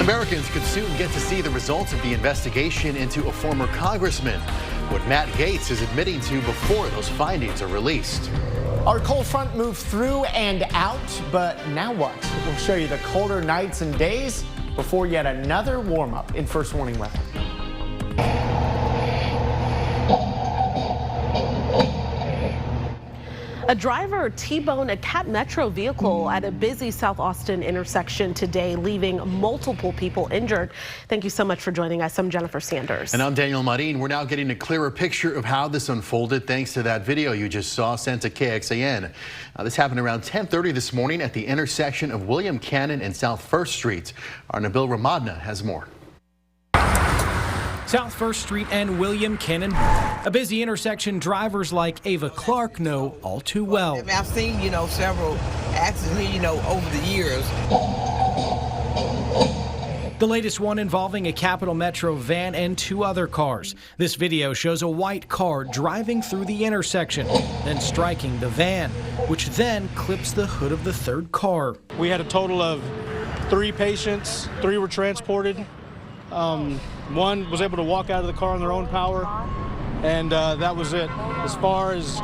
Americans could soon get to see the results of the investigation into a former congressman, what Matt Gaetz is admitting to before those findings are released. Our cold front moved through and out, but now what? We'll show you the colder nights and days before yet another warm-up in First Warning Weather. A driver T-boned a Cat Metro vehicle at a busy South Austin intersection today, leaving multiple people injured. Thank you so much for joining us. I'm Jennifer Sanders. And I'm Daniel Marin. We're now getting a clearer picture of how this unfolded thanks to that video you just saw sent to KXAN. This happened around 10:30 this morning at the intersection of William Cannon and South First Street. Our Nabil Ramadna has more. South First Street and William Cannon, a busy intersection drivers like Ava Clark know all too well. I've seen, several accidents here, over the years. The latest one involving a Capital Metro van and two other cars. This video shows a white car driving through the intersection, then striking the van, which then clips the hood of the third car. We had a total of 3 patients, 3 were transported. One was able to walk out of the car on their own power, and that was it. As far as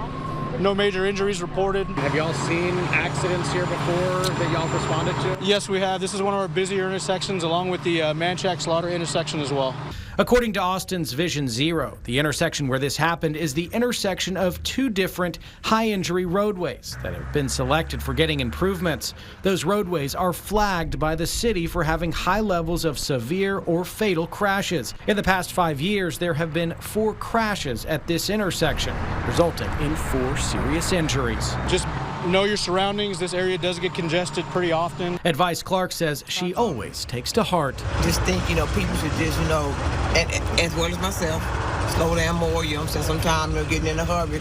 no major injuries reported. Have y'all seen accidents here before that y'all responded to? Yes, we have. This is one of our busier intersections, along with the Manchac Slaughter intersection as well. According to Austin's Vision Zero, the intersection where this happened is the intersection of 2 different high-injury roadways that have been selected for getting improvements. Those roadways are flagged by the city for having high levels of severe or fatal crashes. In the past 5 years, there have been 4 crashes at this intersection, resulting in 4 serious injuries. Just know your surroundings. This area does get congested pretty often. Advice Clark says she always takes to heart. Just think, people should just, and as well as myself, slow down more, sometimes they're getting in a hurry.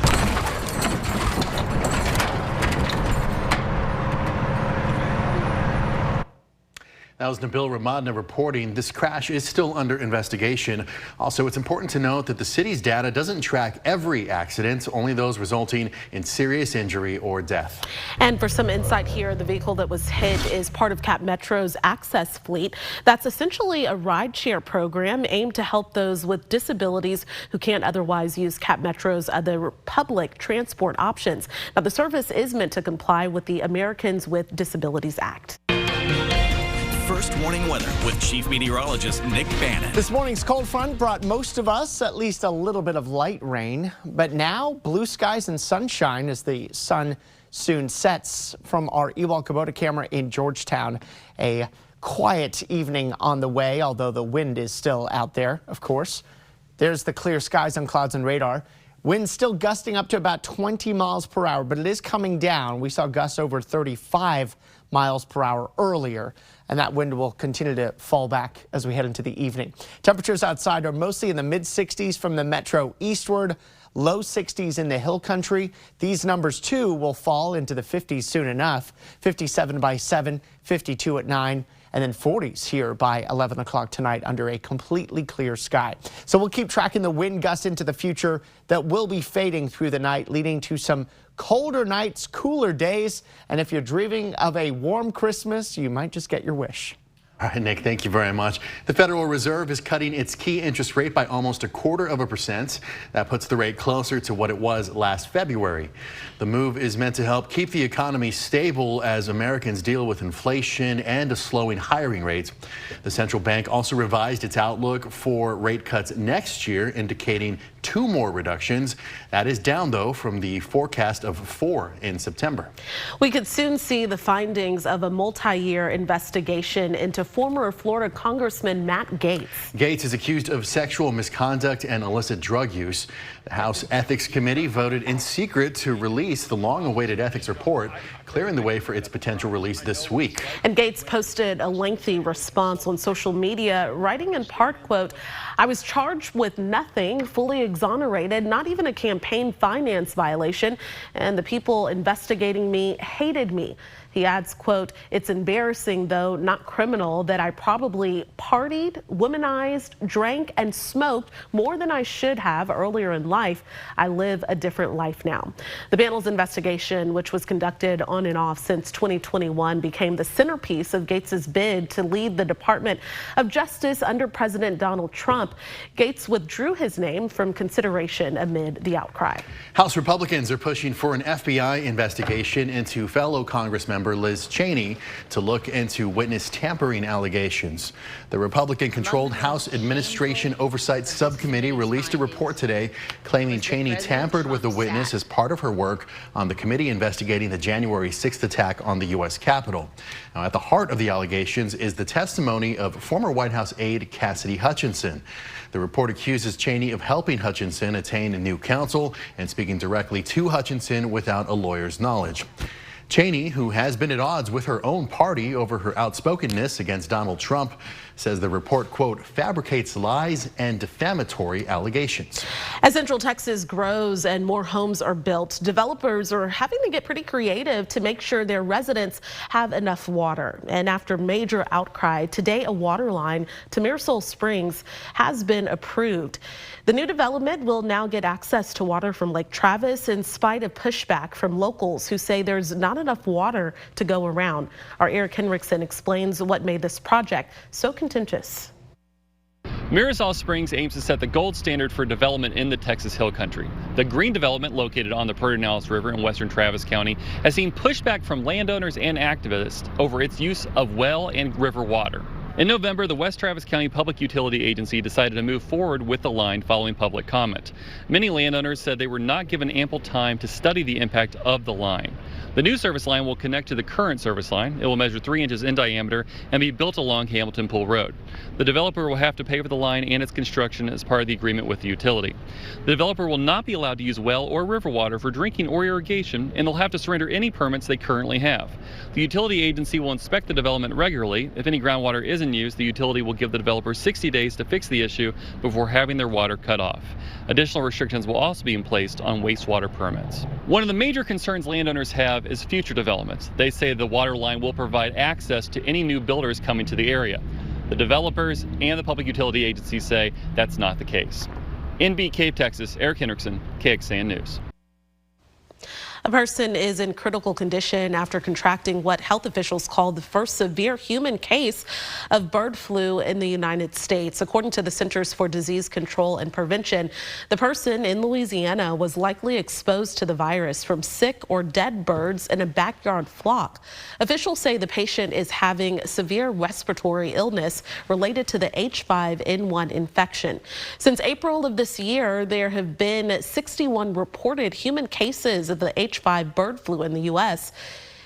That was Nabil Ramadna reporting. This crash is still under investigation. Also, it's important to note that the city's data doesn't track every accident, only those resulting in serious injury or death. And for some insight here, the vehicle that was hit is part of Cap Metro's Access Fleet. That's essentially a rideshare program aimed to help those with disabilities who can't otherwise use Cap Metro's other public transport options. Now, the service is meant to comply with the Americans with Disabilities Act. First Warning Weather with Chief Meteorologist Nick Bannon. This morning's cold front brought most of us at least a little bit of light rain, but now blue skies and sunshine as the sun soon sets. From our Ewald Kubota camera in Georgetown, a quiet evening on the way, although the wind is still out there, of course. There's the clear skies on clouds and radar. Wind still gusting up to about 20 miles per hour, but it is coming down. We saw gusts over 35 miles per hour earlier, and that wind will continue to fall back as we head into the evening. Temperatures outside are mostly in the mid-60s from the metro eastward, low 60s in the hill country. These numbers, too, will fall into the 50s soon enough. 57 by 7, 52 at 9. And then 40s here by 11 o'clock tonight under a completely clear sky. So we'll keep tracking the wind gusts into the future that will be fading through the night, leading to some colder nights, cooler days. And if you're dreaming of a warm Christmas, you might just get your wish. All right, Nick, thank you very much. The Federal Reserve is cutting its key interest rate by almost 0.25%. That puts the rate closer to what it was last February. The move is meant to help keep the economy stable as Americans deal with inflation and a slowing hiring rate. The central bank also revised its outlook for rate cuts next year, indicating 2 more reductions. That is down, though, from the forecast of 4 in September. We could soon see the findings of a multi-year investigation into former Florida Congressman Matt Gaetz. Gaetz is accused of sexual misconduct and illicit drug use. The House Ethics Committee voted in secret to release the long-awaited ethics report, clearing the way for its potential release this week. And Gaetz posted a lengthy response on social media, writing in part, quote, "I was charged with nothing, fully exonerated, not even a campaign finance violation, and the people investigating me hated me. He adds, quote, "It's embarrassing, though not criminal, that I probably partied, womanized, drank, and smoked more than I should have earlier in life. I live a different life now." The panel's investigation, which was conducted on and off since 2021, became the centerpiece of Gates's bid to lead the Department of Justice under President Donald Trump. Gates withdrew his name from consideration amid the outcry. House Republicans are pushing for an FBI investigation into fellow Congress member Liz Cheney to look into witness tampering allegations. The Republican-controlled House Administration Oversight Subcommittee released a report today claiming Cheney tampered with a witness as part of her work on the committee investigating the January 6th attack on the U.S. Capitol. Now, at the heart of the allegations is the testimony of former White House aide Cassidy Hutchinson. The report accuses Cheney of helping Hutchinson attain a new counsel and speaking directly to Hutchinson without a lawyer's knowledge. Cheney, who has been at odds with her own party over her outspokenness against Donald Trump, says the report, quote, fabricates lies and defamatory allegations. As Central Texas grows and more homes are built, developers are having to get pretty creative to make sure their residents have enough water. And after major outcry, today a water line to Mirasol Springs has been approved. The new development will now get access to water from Lake Travis in spite of pushback from locals who say there's not enough water to go around. Our Eric Henriksen explains what made this project so contentious. Mirasol Springs aims to set the gold standard for development in the Texas Hill Country. The green development located on the Pedernales River in western Travis County has seen pushback from landowners and activists over its use of well and river water. In November, the West Travis County Public Utility Agency decided to move forward with the line following public comment. Many landowners said they were not given ample time to study the impact of the line. The new service line will connect to the current service line. It will measure 3 inches in diameter and be built along Hamilton Pool Road. The developer will have to pay for the line and its construction as part of the agreement with the utility. The developer will not be allowed to use well or river water for drinking or irrigation, and they'll have to surrender any permits they currently have. The utility agency will inspect the development regularly. If any groundwater is in use, the utility will give the developer 60 days to fix the issue before having their water cut off. Additional restrictions will also be placed on wastewater permits. One of the major concerns landowners have is future developments. They say the water line will provide access to any new builders coming to the area. The developers and the public utility agencies say that's not the case. In Bee Cave, Texas, Eric Henriksen, KXAN News. A person is in critical condition after contracting what health officials call the first severe human case of bird flu in the United States. According to the Centers for Disease Control and Prevention, the person in Louisiana was likely exposed to the virus from sick or dead birds in a backyard flock. Officials say the patient is having severe respiratory illness related to the H5N1 infection. Since April of this year, there have been 61 reported human cases of the H5 bird flu in the U.S.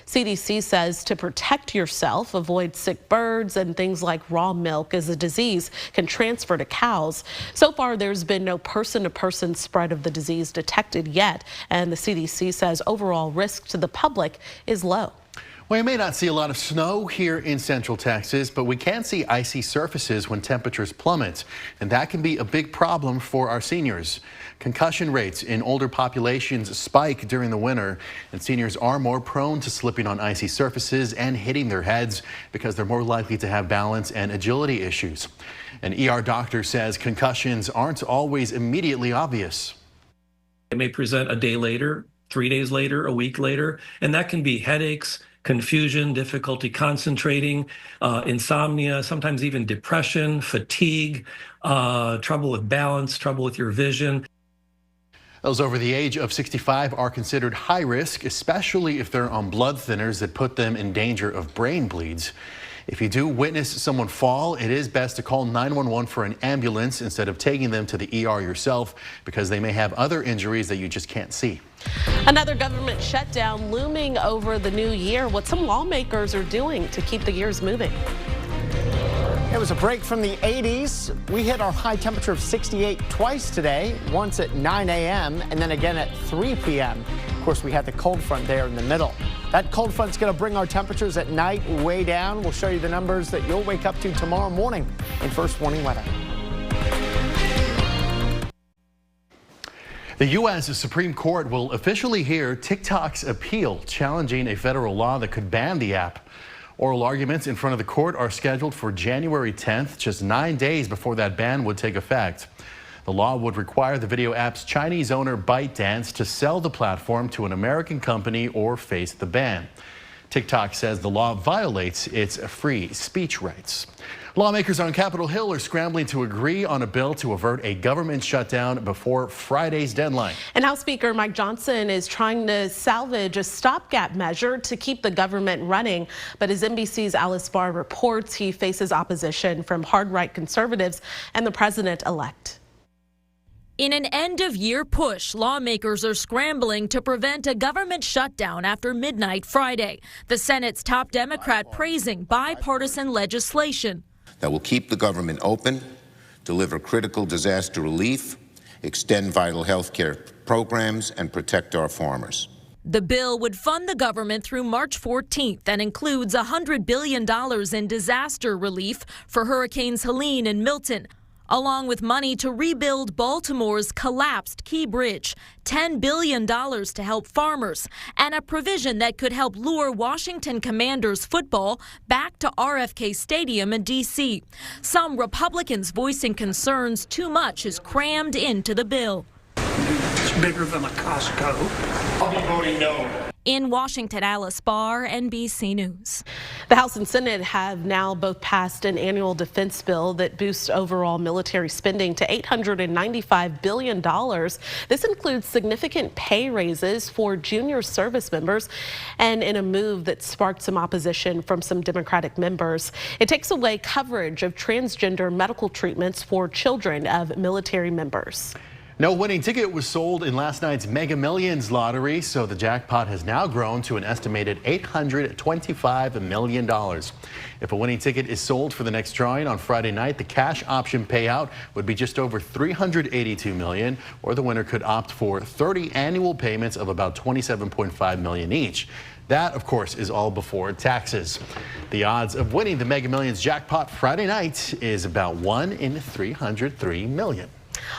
CDC says to protect yourself, avoid sick birds and things like raw milk, as the disease can transfer to cows. So far, there's been no person-to-person spread of the disease detected yet, and the CDC says overall risk to the public is low. Well, you may not see a lot of snow here in Central Texas, but we can see icy surfaces when temperatures plummet, and that can be a big problem for our seniors. Concussion rates in older populations spike during the winter, and seniors are more prone to slipping on icy surfaces and hitting their heads because they're more likely to have balance and agility issues. An ER doctor says concussions aren't always immediately obvious. It may present a day later, 3 days later, a week later, and that can be headaches, confusion, difficulty concentrating, insomnia, sometimes even depression, fatigue, trouble with balance, trouble with your vision. Those over the age of 65 are considered high risk, especially if they're on blood thinners that put them in danger of brain bleeds. If you do witness someone fall, it is best to call 911 for an ambulance instead of taking them to the ER yourself, because they may have other injuries that you just can't see. Another government shutdown looming over the new year. What some lawmakers are doing to keep the gears moving. It was a break from the 80s. We hit our high temperature of 68 twice today, once at 9 a.m. and then again at 3 p.m. Of course, we had the cold front there in the middle. That cold front's going to bring our temperatures at night way down. We'll show you the numbers that you'll wake up to tomorrow morning in First Warning Weather. The U.S. Supreme Court will officially hear TikTok's appeal challenging a federal law that could ban the app. Oral arguments in front of the court are scheduled for January 10th, just 9 days before that ban would take effect. The law would require the video app's Chinese owner ByteDance to sell the platform to an American company or face the ban. TikTok says the law violates its free speech rights. Lawmakers on Capitol Hill are scrambling to agree on a bill to avert a government shutdown before Friday's deadline. And House Speaker Mike Johnson is trying to salvage a stopgap measure to keep the government running. But as NBC's Alice Barr reports, he faces opposition from hard-right conservatives and the president-elect. In an end-of-year push, lawmakers are scrambling to prevent a government shutdown after midnight Friday. The Senate's top Democrat praising bipartisan legislation that will keep the government open, deliver critical disaster relief, extend vital health care programs, and protect our farmers. The bill would fund the government through March 14th and includes $100 billion in disaster relief for Hurricanes Helene and Milton, along with money to rebuild Baltimore's collapsed Key Bridge, $10 billion to help farmers, and a provision that could help lure Washington Commanders football back to RFK Stadium in D.C. Some Republicans voicing concerns too much is crammed into the bill. It's bigger than a Costco. I'll be voting no. In Washington, Alice Barr, NBC News. The House and Senate have now both passed an annual defense bill that boosts overall military spending to $895 billion. This includes significant pay raises for junior service members, and in a move that sparked some opposition from some Democratic members. It takes away coverage of transgender medical treatments for children of military members. No winning ticket was sold in last night's Mega Millions lottery, so the jackpot has now grown to an estimated $825 million. If a winning ticket is sold for the next drawing on Friday night, the cash option payout would be just over $382 million, or the winner could opt for 30 annual payments of about $27.5 million each. That, of course, is all before taxes. The odds of winning the Mega Millions jackpot Friday night is about 1 in 303 million.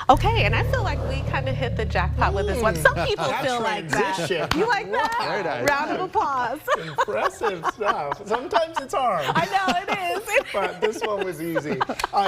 Okay, and I feel like we kind of hit the jackpot with this one. Some people feel like that. You like that? Very nice. Round of applause. Impressive stuff. Sometimes it's hard. I know it is. But this one was easy.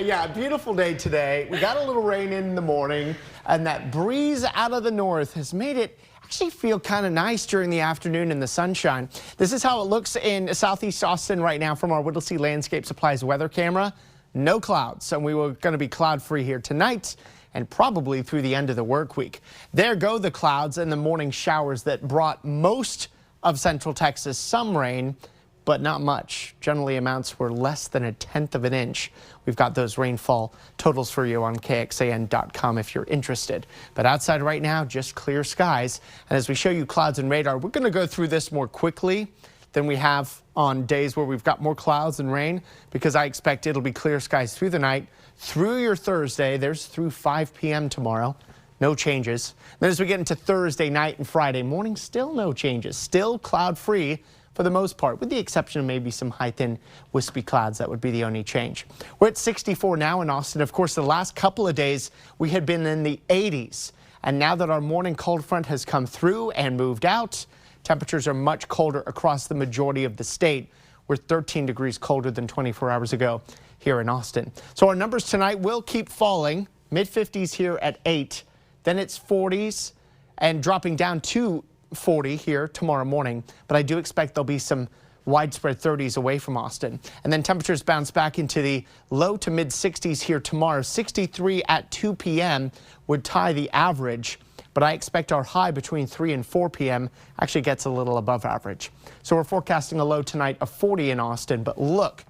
Yeah, beautiful day today. We got a little rain in the morning, and that breeze out of the north has made it actually feel kind of nice during the afternoon in the sunshine. This is how it looks in southeast Austin right now from our Whittlesey Landscape Supplies weather camera. No clouds, so we were going to be cloud-free here tonight and probably through the end of the work week. There go the clouds and the morning showers that brought most of Central Texas some rain, but not much. Generally, amounts were less than 1/10 of an inch. We've got those rainfall totals for you on KXAN.com if you're interested. But outside right now, just clear skies. And as we show you clouds and radar, we're going to go through this more quickly than we have on days where we've got more clouds and rain, because I expect it'll be clear skies through the night, through your Thursday. There's through 5 p.m. tomorrow. No changes. Then as we get into Thursday night and Friday morning, still no changes. Still cloud-free for the most part, with the exception of maybe some high-thin wispy clouds. That would be the only change. We're at 64 now in Austin. Of course, the last couple of days we had been in the 80s. And now that our morning cold front has come through and moved out, temperatures are much colder across the majority of the state. We're 13 degrees colder than 24 hours ago here in Austin. So our numbers tonight will keep falling. Mid-50s here at 8. Then it's 40s and dropping down to 40 here tomorrow morning. But I do expect there'll be some widespread 30s away from Austin. And then temperatures bounce back into the low to mid 60s here tomorrow. 63 at 2 p.m. would tie the average. But I expect our high between 3 and 4 p.m. actually gets a little above average. So we're forecasting a low tonight of 40 in Austin. But look,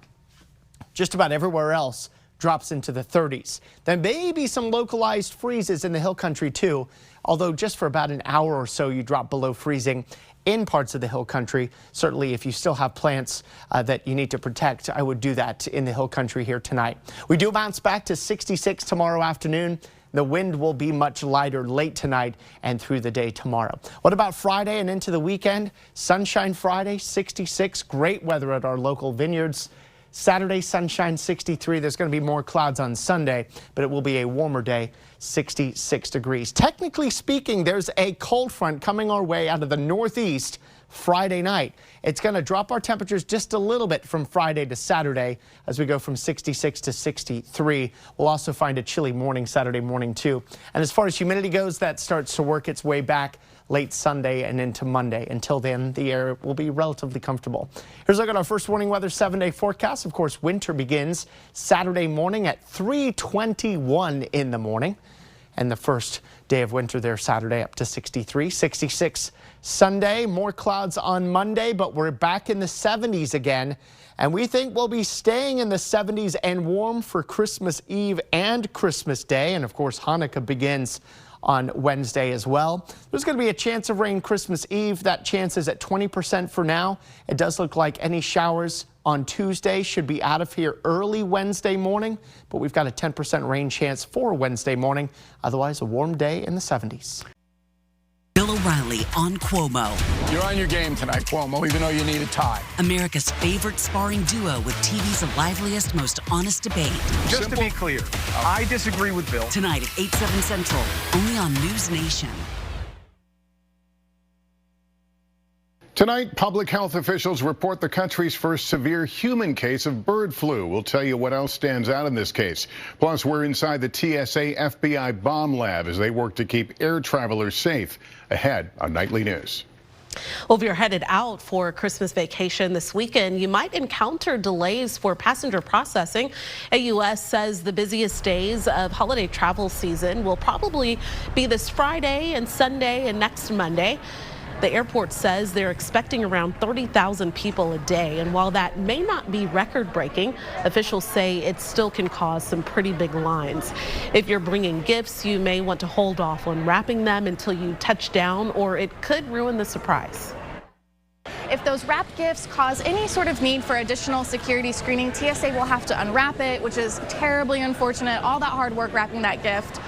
just about everywhere else drops into the 30s. Then maybe some localized freezes in the hill country too, although just for about an hour or so you drop below freezing in parts of the hill country. Certainly if you still have plants that you need to protect, I would do that in the hill country here tonight. We do bounce back to 66 tomorrow afternoon. The wind will be much lighter late tonight and through the day tomorrow. What about Friday and into the weekend? Sunshine Friday, 66. Great weather at our local vineyards. Saturday, sunshine, 63. There's going to be more clouds on Sunday, but it will be a warmer day, 66 degrees. Technically speaking, there's a cold front coming our way out of the northeast Friday night. It's going to drop our temperatures just a little bit from Friday to Saturday as we go from 66 to 63. We'll also find a chilly morning Saturday morning too. And as far as humidity goes, that starts to work its way back late Sunday and into Monday. Until then, the air will be relatively comfortable. Here's a look at our first warning weather 7-day forecast. Of course, winter begins Saturday morning at 3:21 in the morning. And the first day of winter there Saturday up to 63, 66 Sunday. More clouds on Monday, but we're back in the 70s again. And we think we'll be staying in the 70s and warm for Christmas Eve and Christmas Day. And of course, Hanukkah begins on Wednesday as well. There's going to be a chance of rain Christmas Eve. That chance is at 20% for now. It does look like any showers on Tuesday should be out of here early Wednesday morning, but we've got a 10% rain chance for Wednesday morning. Otherwise, a warm day in the 70s. Bill O'Reilly on Cuomo. You're on your game tonight, Cuomo, even though you need a tie. America's favorite sparring duo with TV's liveliest, most honest debate. Just to be clear, I disagree with Bill. Tonight at 8/7 Central, only on News Nation. Tonight, public health officials report the country's first severe human case of bird flu. We'll tell you what else stands out in this case. Plus, we're inside the TSA FBI bomb lab as they work to keep air travelers safe. Ahead on Nightly News. Well, if you're headed out for a Christmas vacation this weekend, you might encounter delays for passenger processing. AUS says the busiest days of holiday travel season will probably be this Friday and Sunday and next Monday. The airport says they're expecting around 30,000 people a day, and while that may not be record-breaking, officials say it still can cause some pretty big lines. If you're bringing gifts, you may want to hold off on wrapping them until you touch down, or it could ruin the surprise. If those wrapped gifts cause any sort of need for additional security screening, TSA will have to unwrap it, which is terribly unfortunate. All that hard work wrapping that gift.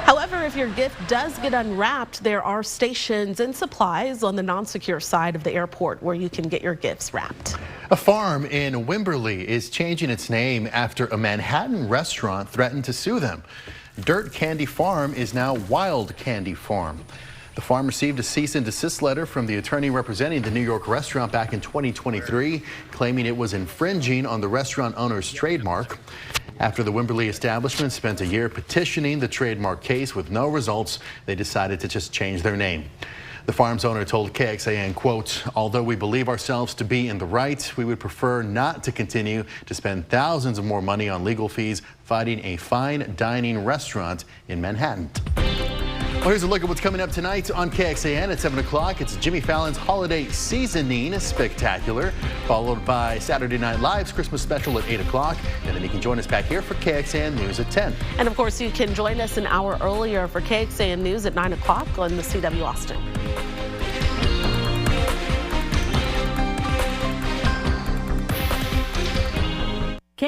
However, if your gift does get unwrapped, there are stations and supplies on the non-secure side of the airport where you can get your gifts wrapped. A farm in Wimberley is changing its name after a Manhattan restaurant threatened to sue them. Dirt Candy Farm is now Wild Candy Farm. The farm received a cease and desist letter from the attorney representing the New York restaurant back in 2023, claiming it was infringing on the restaurant owner's trademark. After the Wimberley establishment spent a year petitioning the trademark case with no results, they decided to just change their name. The farm's owner told KXAN, quote, "Although we believe ourselves to be in the right, we would prefer not to continue to spend thousands of more money on legal fees fighting a fine dining restaurant in Manhattan." Well, here's a look at what's coming up tonight on KXAN at 7 o'clock. It's Jimmy Fallon's Holiday Seasoning Spectacular, followed by Saturday Night Live's Christmas Special at 8 o'clock. And then you can join us back here for KXAN News at 10. And of course, you can join us an hour earlier for KXAN News at 9 o'clock on the CW Austin.